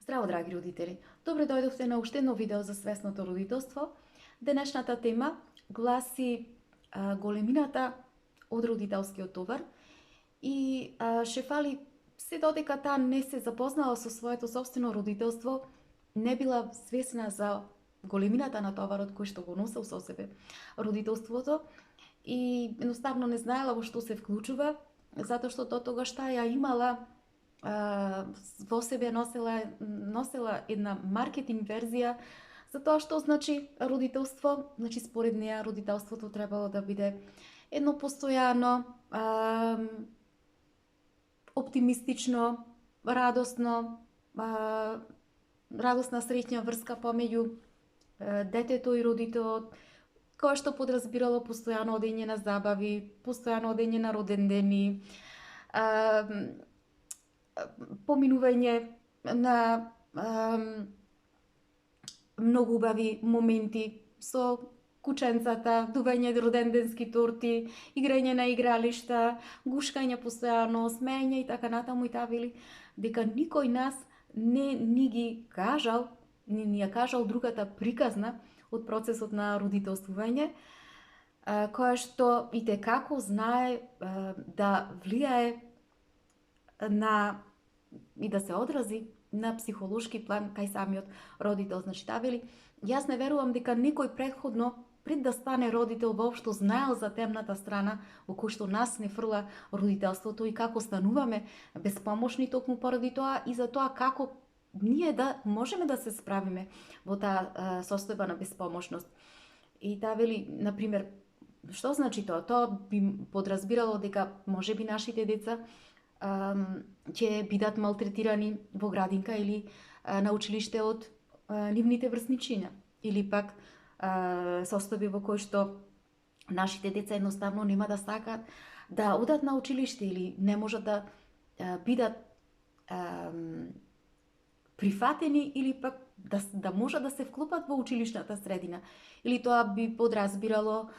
Здраво, драги родители! Добре дојдовте на уште едно видео за свесното родителство. Денешната тема гласи големината од родителскиот товар и Шефали, се додека таа не се запознала со своето собствено родителство, не била свесна за големината на товарот кој што го носел со себе родителството и едноставно не знаела во што се вклучува, затоа што до тогаш таа ја имала во себе носела една маркетинг верзија за тоа што значи родителство. Значи според неа родителството требало да биде едно постојано, оптимистично, радосна среќна врска помеѓу детето и родителот, кое што подразбирало постојано одење на забави, постојано одење на родендени, поминување на многу убави моменти со кученцата, дување роденденски торти, играње на игралишта, гушкање постојано, смеење и така натаму. И таа вели дека никој нас не ни ги кажал, ни ја кажал другата приказна од процесот на родителствување, која што и те како знае да влијае на и да се одрази на психолошки план кај самиот родител. Значи, таа вели, јас не верувам дека некој претходно, пред да стане родител, воопшто знаел за темната страна во кој што нас не фрла родителството и како стануваме безпомошни токму поради тоа и за тоа како ние да можеме да се справиме во таа состојба на безпомошност. И таа вели, например, што значи тоа? Тоа би подразбирало дека можеби нашите деца ќе бидат малтретирани во градинка или на училиште од нивните врсничиња, или пак состојби во кои што нашите деца едноставно нема да сакаат да одат на училиште или не можат да бидат прифатени или пак да можат да се вклопат во училишната средина. Или тоа би подразбирало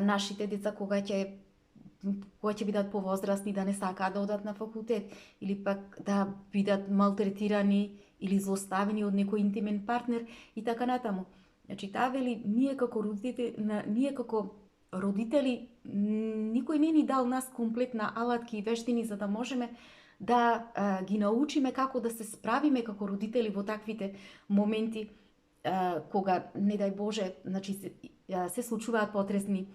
нашите деца кога ќе бидат повозрастни да не сакаат да одат на факултет, или пак да бидат малтретирани или злоставени од некој интимен партнер и така натаму. Значи, таа вели, ние како родители, никој не ни дал нас комплетна алатки и вештини за да можеме да ги научиме како да се справиме како родители во таквите моменти кога, не дај Боже, значи, се случуваат потресни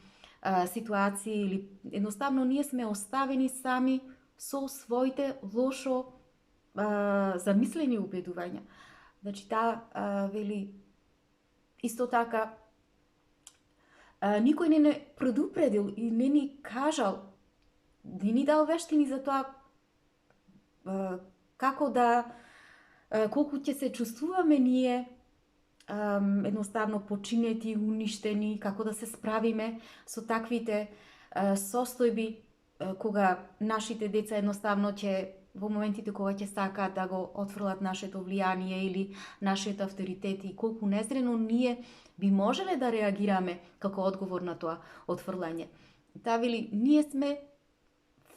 ситуации или едноставно ние сме оставени сами со своите лошо замислени убедувања. Значи, таа вели исто така никој не предупредил и не ни кажал, не ни дал вештини за тоа како да, колку ќе се чувствуваме ние едноставно починети, уништени, како да се справиме со таквите состојби кога нашите деца едноставно ќе во моментите кога ќе сакаат да го отфрлат нашето влијание или нашиот авторитет и колку незрено ние би можеле да реагираме како одговор на тоа отфрлање. Таа вели, ние сме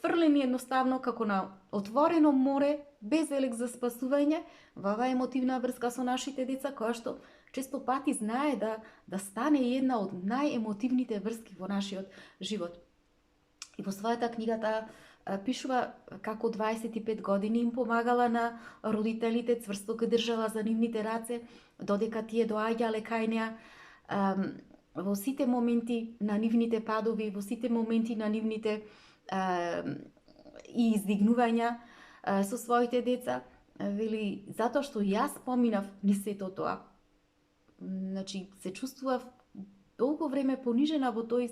фрлени едноставно како на отворено море, без елек за спасување, во оваа емотивна врска со нашите деца, која што често пати знае да стане една од најемотивните врски во нашиот живот. И во својата книга таа пишува како 25 години им помагала на родителите, цврсто ги држала за нивните раце, додека тие доаѓале кај неа во сите моменти на нивните падови, во сите моменти на нивните и издигнувања со своите деца. Вели, затоа што јас поминав низ сето тоа. Значи, се чувствував долго време понижена во тој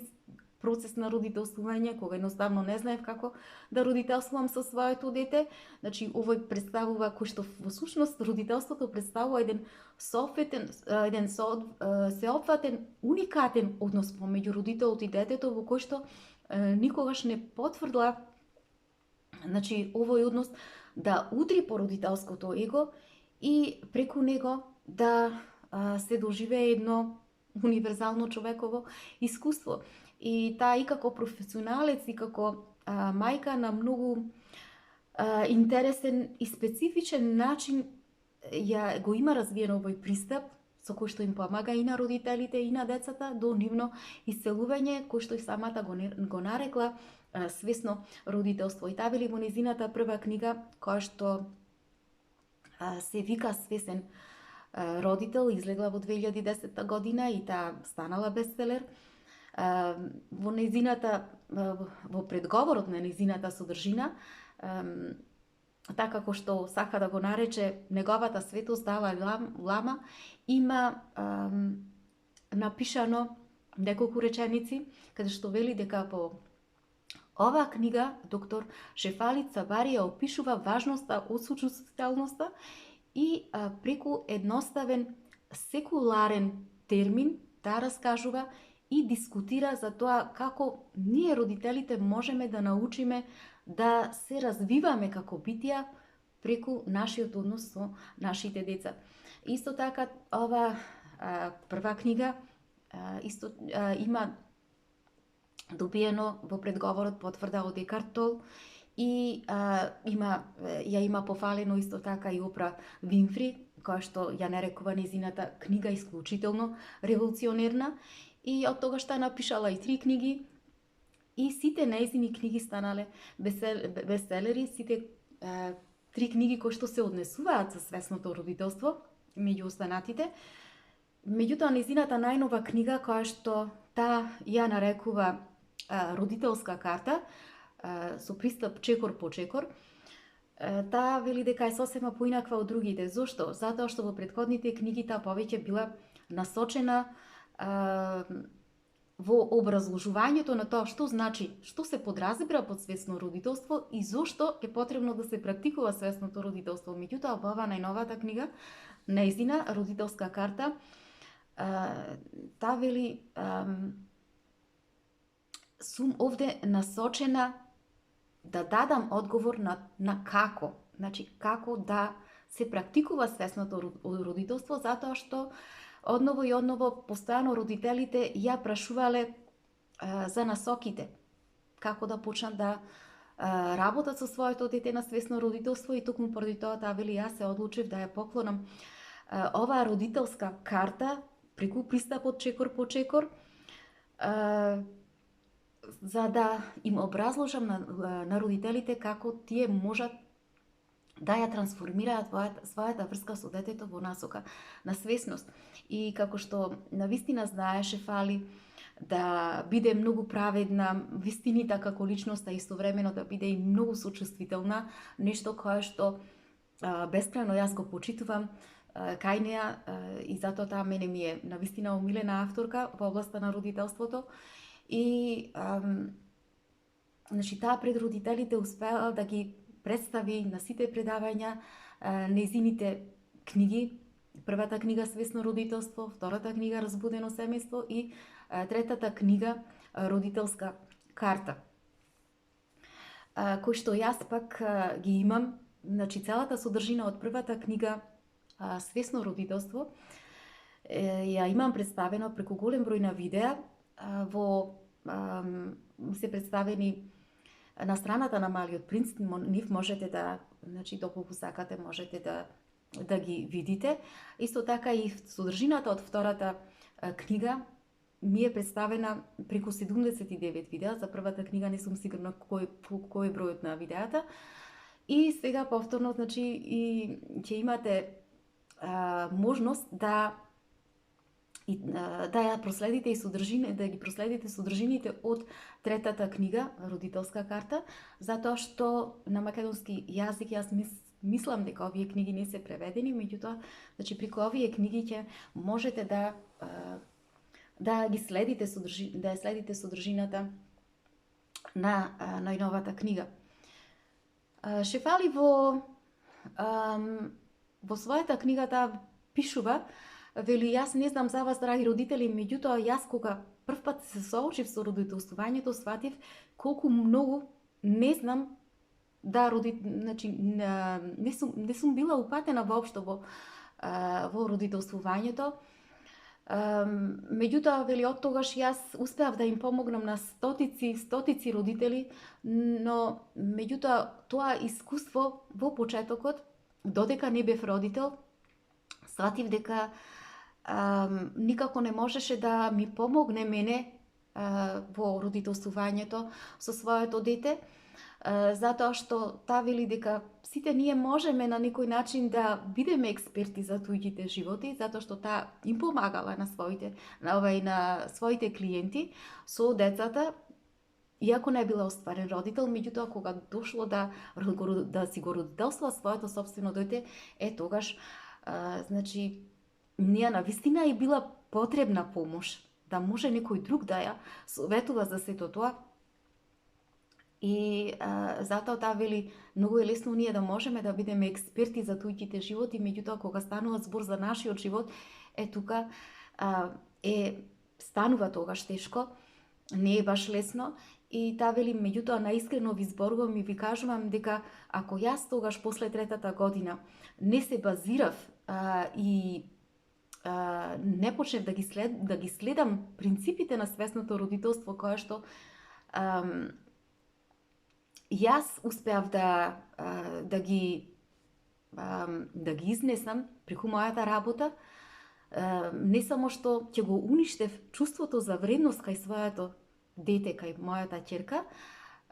процес на родителствување, кога едноставно не знаев како да родителствувам со своето дете. Значи, овој представува, кој што во сушност родителството представува еден сеопфатен, уникатен однос помеѓу родителот и детето, во кој што никогаш не потврдла, значи, овој однос да удри по родителското его и преку него да се доживее едно универзално човеково искуство. И таа и како професионалец, и како мајка на многу интересен и специфичен начин ја го има развиено овој пристап со кој што им помага и на родителите и на децата до нивно исцелување, кој што и самата го нарекла свесно родителство. И таа вели во незината прва книга, која што се вика Свесен родител, излегла во 2010 година и таа станала бестселер. Во незината, во предговорот на незината содржина, така како што сака да го нарече неговата светост Далај Лама, има напишано неколку реченици, каде што вели дека во оваа книга доктор Шефали Цабари ја опишува важноста од сочувствителноста и преку едноставен секуларен термин да раскажува и дискутира за тоа како ние родителите можеме да научиме да се развиваме како битија преку нашиот однос со нашите деца. Исто така, ова прва книга исто има добиено во предговорот потврда од Екарт Тол и ја има пофалено исто така и Опра Винфри, која што ја нарекува незината книга исклучително револуционерна. И од тогаш таа напишала и 3 книги, и сите нејзини книги станале бестселери, сите 3 книги кои што се однесуваат со свесното родителство, меѓу останатите. Меѓутоа, незината најнова книга, која што таа ја нарекува родителска карта, со пристап чекор по чекор, таа вели дека е сосема поинаква од другите. Зошто? Затоа што во претходните книги таа повеќе била насочена во образложувањето на тоа што значи, што се подразбира под свесно родителство и зошто е потребно да се практикува свесното родителство. Меѓутоа, во оваа најновата книга, нејзина родителска карта, таа вели сум овде насочена да дадам одговор на како, значи како да се практикува свесното родителство, затоа што одново и одново постојано родителите ја прашувале за насоките, како да почнат да работат со своето дете на свесно родителство, и токму поради тоа таа вели јас се одлучив да ја поклонам оваа родителска карта преку пристапот чекор по чекор, за да им образложам на родителите како тие можат да ја трансформираат својата врска со детето во насока на свесност. И како што навистина знаеше Фали да биде многу праведна, вистинита како личност, а истовремено да биде и многу сочувствителна, нешто кое што бескрајно јас го почитувам кај неа, и затоа таа мене ми е навистина омилена авторка во областа на родителството. И значи таа пред родителите успеала да ги представи на сите предавања нејзините книги. Првата книга Свесно родителство, втората книга Разбудено семејство и третата книга Родителска карта, кој што јас пак ги имам. Значи целата содржина од првата книга Свесно родителство ја имам представено преку голем број на видеа, се представени на страната на Малиот принц. Нив можете да, значи доколку сакате, можете да ги видите. Исто така и содржината од втората книга ми е представена преку 79 видеа. За првата книга не сум сигурна кој е бројот на видеата. И сега повторно, значи, и ќе имате можност да ја проследите и да ги проследите содржините од третата книга Родителска карта, затоа што на македонски јазик јас мислам дека овие книги не се преведени, меѓутоа, значи преку овие книги ќе можете да ги следите содржината на најновата книга. Шефали во својата книга таа пишува, вели, јас не знам за вас, драги родители, меѓутоа јас кога прв пат се соочив со родителствувањето, сватив колку многу не знам да значи не сум била упатена воопшто во родителствувањето. Меѓутоа, вели, од тогаш јас успеав да им помогнам на стотици родители, но меѓутоа тоа искуство во почетокот, додека не бев родител, сватив дека никако не можеше да ми помогне мене во родителствувањето со своето дете, затоа што таа вели дека сите ние можеме на некој начин да бидеме експерти за туѓите животи, затоа што таа им помагала на своите клиенти со децата, иако не била остварен родител, меѓутоа кога дошло да си го родителства своето собствено дете, тогаш значи неа навистина и била потребна помош, да може некој друг да ја советува за сето тоа. И затоа таа вели, многу е лесно ние да можеме да бидеме експерти за туѓите животи, меѓутоа кога станува збор за нашиот живот, тука станува тогаш тешко, не е баш лесно. И таа вели, меѓутоа наискрено ви зборувам и ви кажувам дека ако јас тогаш после 3-та година не се базирав и не почнев да ги следам принципите на свесното родителство, кое што јас успеав да ги изнесам преку мојата работа, не само што ќе го уништев чувството за вредност кај своето дете, кај мојата ќерка,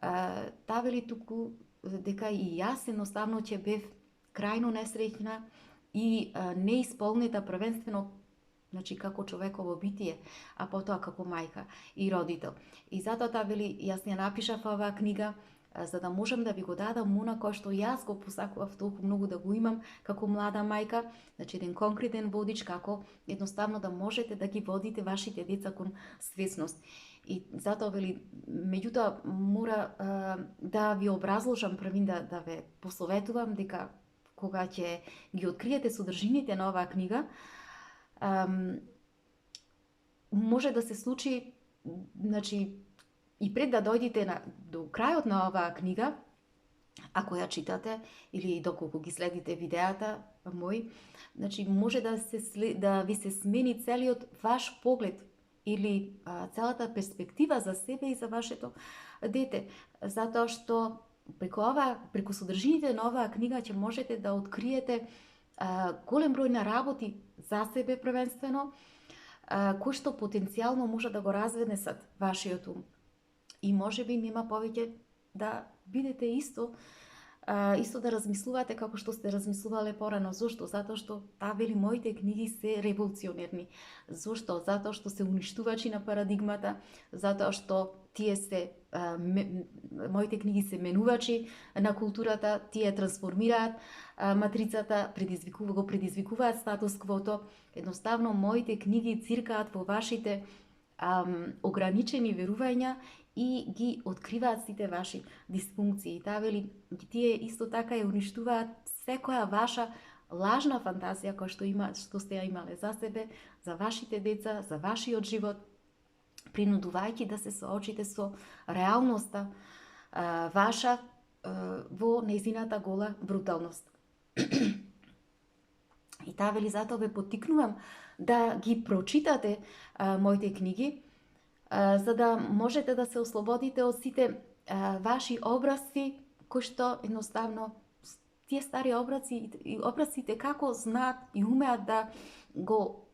таа вели туку дека и јас едноставно ќе бев крајно несреќна и неисполнета првенствено, значи како човеково битие, а потоа како мајка и родител. И затоа таа вели, јас ја напишав оваа книга за да можам да ви го дадам она кој што јас го посакував толку многу да го имам како млада мајка, значи еден конкретен водич како едноставно да можете да ги водите вашите деца кон свесност. И затоа вели, меѓутоа мора да ви образложам првин да ве посоветувам дека кога ќе ги откриете содржините на оваа книга, може да се случи, значи, и пред да дојдете до крајот на оваа книга, ако ја читате или доколку ги следите видеата мои, значи може да ви се смени целиот ваш поглед или целата перспектива за себе и за вашето дете, затоа што преку содржините на оваа книга ќе можете да откриете голем број на работи за себе првенствено, кои што потенцијално може да го развенесат вашиот ум. И може би нема повеќе да бидете исто да размислувате како што сте размислувале порано. Зошто? Затоа што таа вели, моите книги се револуционерни. Зошто? Затоа што се уништувачи на парадигмата, затоа што моите книги се менувачи на културата, тие трансформираат матрицата, го предизвикуваат статус-квото. Едноставно, моите книги циркаат во вашите ограничени верувања и ги откриваат сите ваши дисфункции. Таа вели, тие исто така ја уништуваат секоја ваша лажна фантазија која што сте ја имале за себе, за вашите деца, за вашиот живот, принудувајќи да се соочите со реалноста ваша во нејзината гола бруталност. И таа вели, затоа ве поттикнувам да ги прочитате моите книги, за да можете да се ослободите од сите ваши образци, кои што едноставно тие стари образците како знаат и умеат да го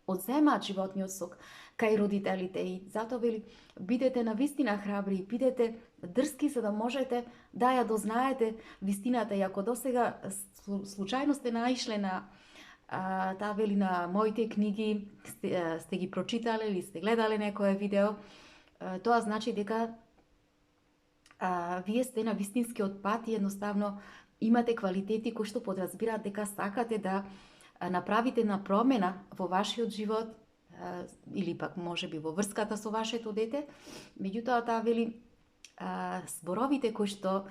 одземаат животниот сок кај родителите. И затоа вели, бидете навистина храбри, бидете дрски, за да можете да ја дознаете вистината. И ако досега случајно сте наишле на таа вели на моите книги, сте ги прочитале или сте гледале некое видео, тоа значи дека вие сте на вистинскиот пат и едноставно имате квалитети кои што подразбираат дека сакате да направите на промена во вашиот живот или пак можеби во врската со вашето дете. Меѓутоа таа вели, зборовите кои што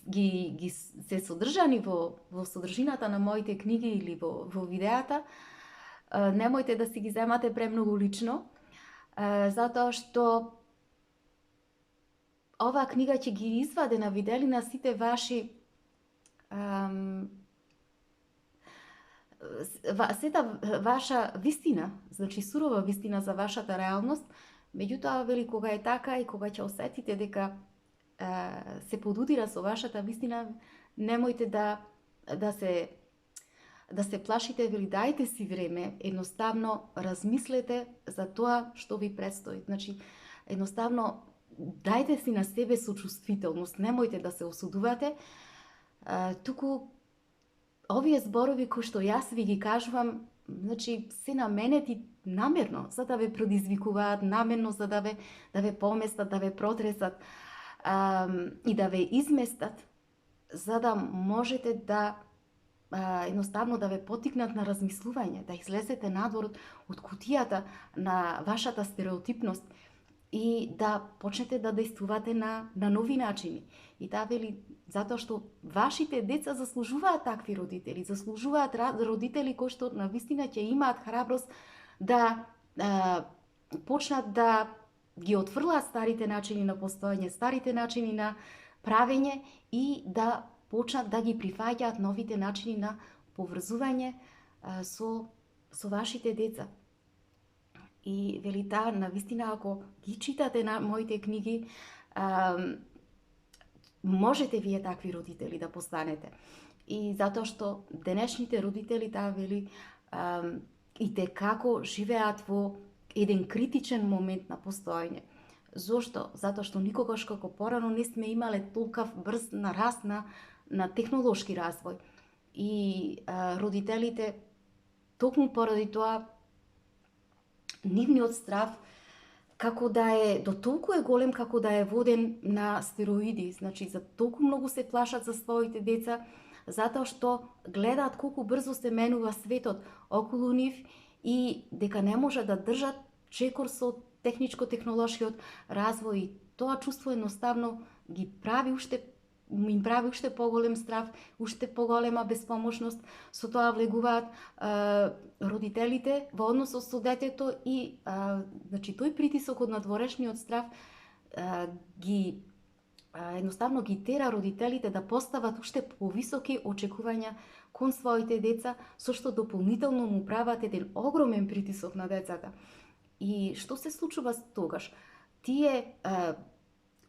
ги се содржани во содржината на моите книги или во видеата, немојте да си ги земате премногу лично, затоа што оваа книга ќе ги изваде на виделина сите ваши сета ваша вистина, значи сурова вистина за вашата реалност. Меѓутоа вели, кога е така и кога ќе осетите дека се подудира со вашата вистина, немојте да се да се плашите, вели дајте си време, едноставно размислете за тоа што ви предстои. Значи, едноставно дајте си на себе сочувствителност, немојте да се осудувате, туку овие зборови кои што јас ви ги кажувам, значи се наменети намерно, за да ве предизвикуваат, намерно за да ве поместат, да ве протресат и да ве изместат, за да можете да едноставно да ве потикнат на размислување, да излезете надвор од кутијата на вашата стереотипност и да почнете да действувате на нови начини. И таа вели, затоа што вашите деца заслужуваат такви родители, заслужуваат родители кои што навистина ќе имаат храброст да почнат да ги отфрлаат старите начини на постоење, старите начини на правење и да почнат да ги прифаќаат новите начини на поврзување со вашите деца. И вели таа, навистина, ако ги читате на моите книги, можете вие такви родители да постанете. И затоа што денешните родители, таа вели, и те како живеат во еден критичен момент на постоење. Зошто? Затоа што никогаш како порано не сме имале толкав брз нараст на технолошки развој. И родителите, токму поради тоа, нивниот страв како да е до толку е голем како да е воден на стероиди, значи за толку многу се плашат за своите деца, затоа што гледаат колку брзо се менува светот околу нив и дека не може да држат чекор со техничко-технолошкиот развој. Тоа чувство едноставно им прави уште поголем страв, уште поголема безпомошност. Со тоа влегуваат родителите во односот со детето и значи тој притисок од надворешниот страв едноставно ги тера родителите да постават уште повисоки очекувања кон своите деца, со што дополнително му прават еден огромен притисок на децата. И што се случува тогаш? Тие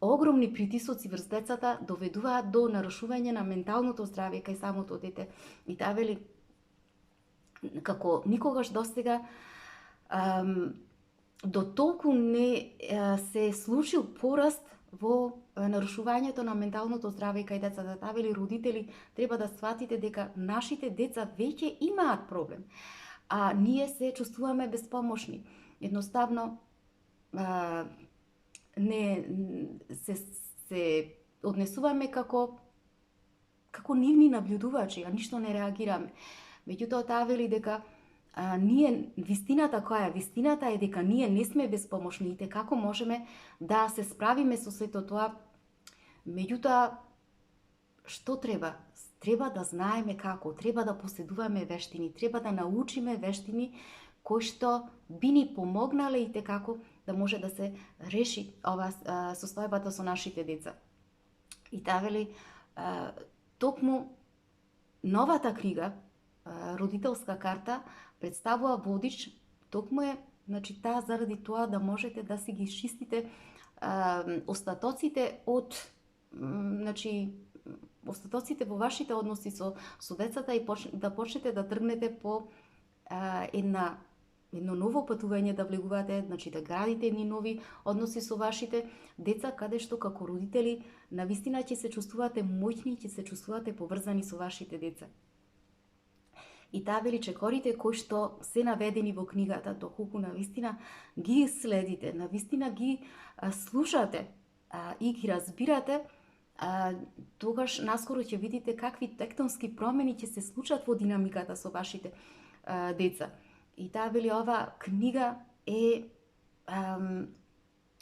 огромни притисоци врз децата доведуваат до нарушување на менталното здравје кај самото дете. И таа вели, како никогаш досега до толку не се случил пораст во нарушувањето на менталното здравје кај децата. Таа вели, родители, треба да сватите дека нашите деца веќе имаат проблем, а ние се чувствуваме безпомошни. Едноставно не се однесуваме како нивни наблюдувачи, а ништо не реагираме. Меѓутоа, таа вели дека вистината која е? Вистината е дека ние не сме безпомошни и како можеме да се справиме со сето тоа. Меѓутоа, што треба? Треба да знаеме како, треба да поседуваме вештини, треба да научиме вештини кои што би ни помогнале и како да може да се реши ова состојбата со нашите деца. И таа вели, токму новата книга, Родителска карта, представува водич, токму е, значи, таа заради тоа да можете да си ги чистите остатоците од, значи, остатоците во вашите односи со децата и да почнете да тргнете по едно ново патување, да влегувате, значи да градите едни нови односи со вашите деца, каде што како родители навистина ќе се чувствувате моќни, ќе се чувствувате поврзани со вашите деца. И таа вели, чекорите кои што се наведени во книгата, доколку навистина ги следите, навистина ги слушате и ги разбирате, тогаш наскоро ќе видите какви тектонски промени ќе се случат во динамиката со вашите деца. И таа вели, ова книга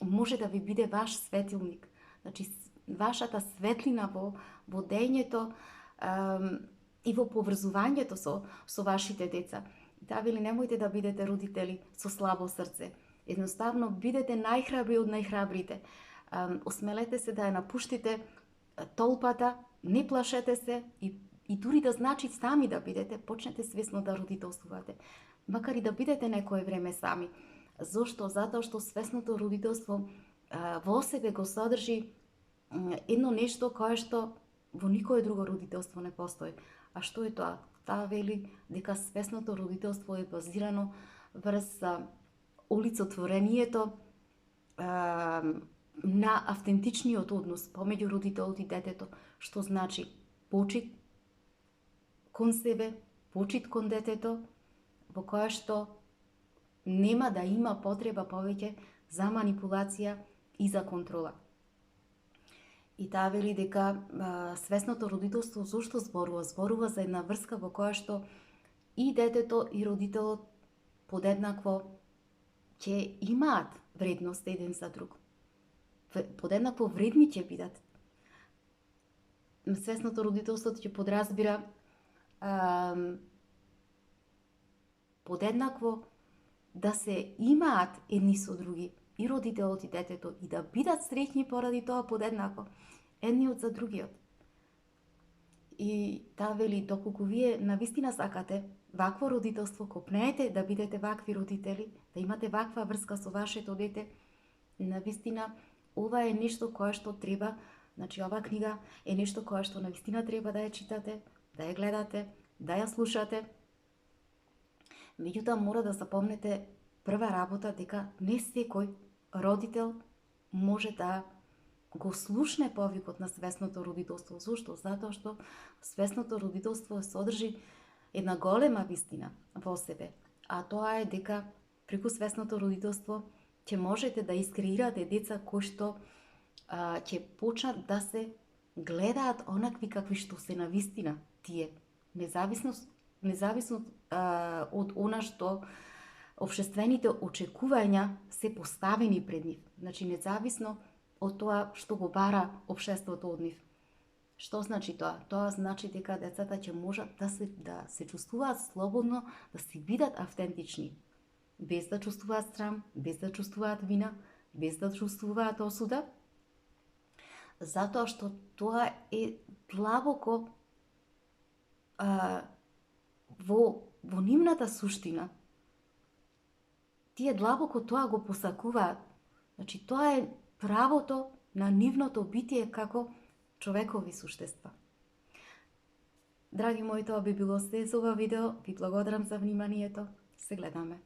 може да ви биде ваш светилник. Значи, вашата светлина во дењето и во поврзувањето со вашите деца. И таа вели, немојте да бидете родители со слабо срце. Едноставно, бидете најхрабри од најхрабрите. Осмелете се да ја напуштите толпата, не плашете се и дури да значи сами да бидете, почнете свесно да родителствувате. Макар и да бидете некое време сами. Зошто? Затоа што свесното родителство во себе го содржи едно нешто кое што во никое друго родителство не постои. А што е тоа? Таа вели дека свесното родителство е базирано врз олицотворението на автентичниот однос помеѓу родителот и детето, што значи почит кон себе, почит кон детето, во која што нема да има потреба повеќе за манипулација и за контрола. И таа вели дека свесното родителство зошто зборува? Зборува за една врска во која што и детето и родителот подеднакво ќе имаат вредност еден за друг. Подеднакво вредни ќе бидат. Свесното родителство ќе подразбира подеднакво да се имаат едни со други, и родителот и детето, и да бидат среќни поради тоа подеднакво, едниот за другиот. И таа вели, доколку вие навистина сакате вакво родителство, копнеете да бидете вакви родители, да имате ваква врска со вашето дете, навистина ова е нешто кое што треба, значи оваа книга е нешто кое што навистина треба да ја читате, да ја гледате, да ја слушате. Меѓутоа мора да запомнете прва работа дека не секој родител може да го слушне повикот на свесното родителство. Зошто? Затоа што свесното родителство содржи една голема вистина во себе, а тоа е дека преку свесното родителство ќе можете да искреирате деца кои што ќе почнат да се гледаат онакви какви што се на вистина тие, независно од она што општествените очекувања се поставени пред нив. Значи, независно од тоа што го бара општеството од нив. Што значи тоа? Тоа значи дека децата ќе можат да се чувствуваат слободно, да се бидат автентични, без да чувствуваат срам, без да чувствуваат вина, без да чувствуваат осуда, затоа што тоа е длабоко во нивната суштина. Тие длабоко тоа го посакуваат. Значи, тоа е правото на нивното битие како човекови суштества. Драги мои, тоа би било се за ова видео. Ви благодарам за вниманието. Се гледаме.